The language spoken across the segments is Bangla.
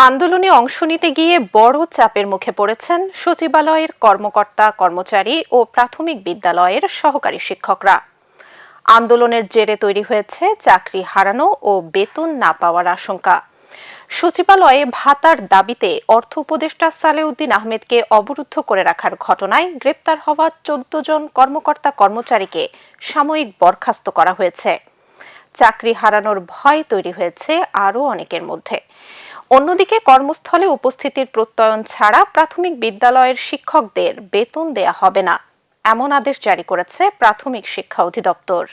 আন্দোলনে অংশ নিতে গিয়ে বড় চাপের মুখে পড়েছেন সচিবালয়ের কর্মকর্তা কর্মচারী ও প্রাথমিক বিদ্যালয়ের সহকারী শিক্ষকরা। আন্দোলনের জেরে তৈরি হয়েছে চাকরি হারানো ও বেতন না পাওয়ার আশঙ্কা। সচিবালয়ে ভাতার দাবিতে অর্থ উপদেষ্টা সালেউদ্দিন আহমেদকে অবরুদ্ধ করে রাখার ঘটনায় গ্রেপ্তার হওয়া 14 জন কর্মকর্তা কর্মচারীকে সাময়িক বরখাস্ত করা হয়েছে। চাকরি হারানোর ভয় তৈরি হয়েছে আরও অনেকের মধ্যে। অন্যদিকে কর্মস্থলে উপস্থিতির প্রত্যয়ন ছাড়া প্রাথমিক বিদ্যালয়ের শিক্ষকদের বেতন দেয়া হবে না, এমন আদেশ জারি করেছে প্রাথমিক শিক্ষা অধিদপ্তর।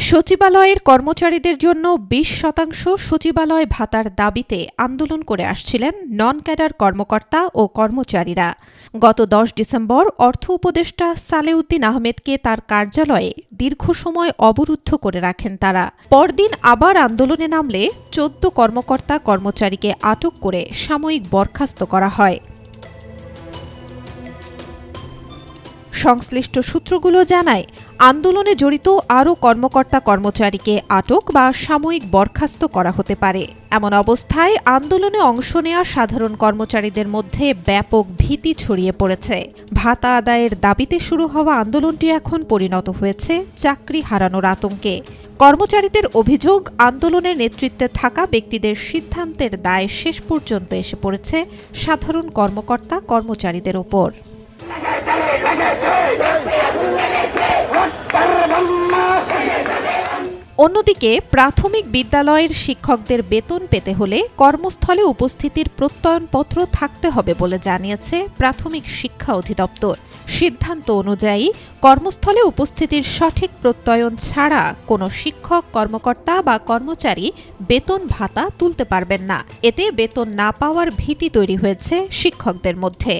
সচিবালয়ের কর্মচারীদের জন্য 20% সচিবালয় ভাতার দাবিতে আন্দোলন করে আসছিলেন নন ক্যাডার কর্মকর্তা ও কর্মচারীরা। গত 10 ডিসেম্বর অর্থ উপদেষ্টা সালেউদ্দিন আহমেদকে তার কার্যালয়ে দীর্ঘ সময় অবরুদ্ধ করে রাখেন তারা। পরদিন আবার আন্দোলনে নামলে 14 কর্মকর্তা কর্মচারীকে আটক করে সাময়িক বরখাস্ত করা হয়। সংশ্লিষ্ট সূত্রগুলো জানায়, আন্দোলনে জড়িত আরও কর্মকর্তা কর্মচারীকে আটক বা সাময়িক বরখাস্ত করা হতে পারে। এমন অবস্থায় আন্দোলনে অংশ নেওয়া সাধারণ কর্মচারীদের মধ্যে ব্যাপক ভীতি ছড়িয়ে পড়েছে। ভাতা আদায়ের দাবিতে শুরু হওয়া আন্দোলনটি এখন পরিণত হয়েছে চাকরি হারানোর আতঙ্কে। কর্মচারীদের অভিযোগ, আন্দোলনের নেতৃত্বে থাকা ব্যক্তিদের সিদ্ধান্তের দায় শেষ পর্যন্ত এসে পড়েছে সাধারণ কর্মকর্তা কর্মচারীদের ওপর। অন্যদিকে প্রাথমিক বিদ্যালয়ের শিক্ষকদের বেতন পেতে হলে কর্মস্থলে উপস্থিতির প্রত্যয়নপত্র থাকতে হবে বলে জানিয়েছে প্রাথমিক শিক্ষা অধিদপ্তর। সিদ্ধান্ত অনুযায়ী কর্মস্থলে উপস্থিতির সঠিক প্রত্যয়ন ছাড়া কোনো শিক্ষক, কর্মকর্তা বা কর্মচারী বেতন ভাতা তুলতে পারবেন না। এতে বেতন না পাওয়ার ভীতি তৈরি হয়েছে শিক্ষকদের মধ্যে।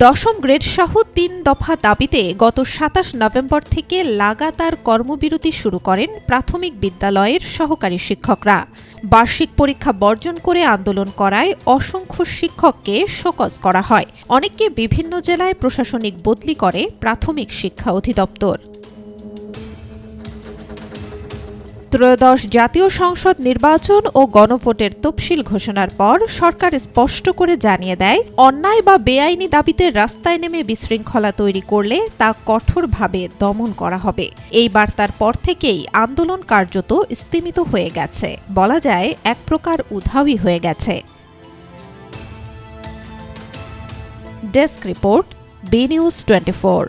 10ম গ্রেড সহ 3 দফা দাবিতে গত 27 নভেম্বর থেকে লাগাতার কর্মবিরতি শুরু করেন প্রাথমিক বিদ্যালয়ের সহকারী শিক্ষকরা। বার্ষিক পরীক্ষা বর্জন করে আন্দোলন করায় অসংখ্য শিক্ষককে শোকজ করা হয়। অনেককে বিভিন্ন জেলায় প্রশাসনিক বদলি করে প্রাথমিক শিক্ষা অধিদপ্তর। ত্রয়োদশ জাতীয় সংসদ নির্বাচন ও গণভোটের তফসিল ঘোষণার পর সরকার স্পষ্ট করে জানিয়ে দেয়, অন্যায় বা বেআইনি দাবিতে রাস্তায় নেমে বিশৃঙ্খলা তৈরি করলে তা কঠোরভাবে দমন করা হবে। এই বার্তার পর থেকেই আন্দোলন কার্যত স্তিমিত হয়ে গেছে, বলা যায় এক প্রকার উধাওই হয়ে গেছে। Desk report, B news 24।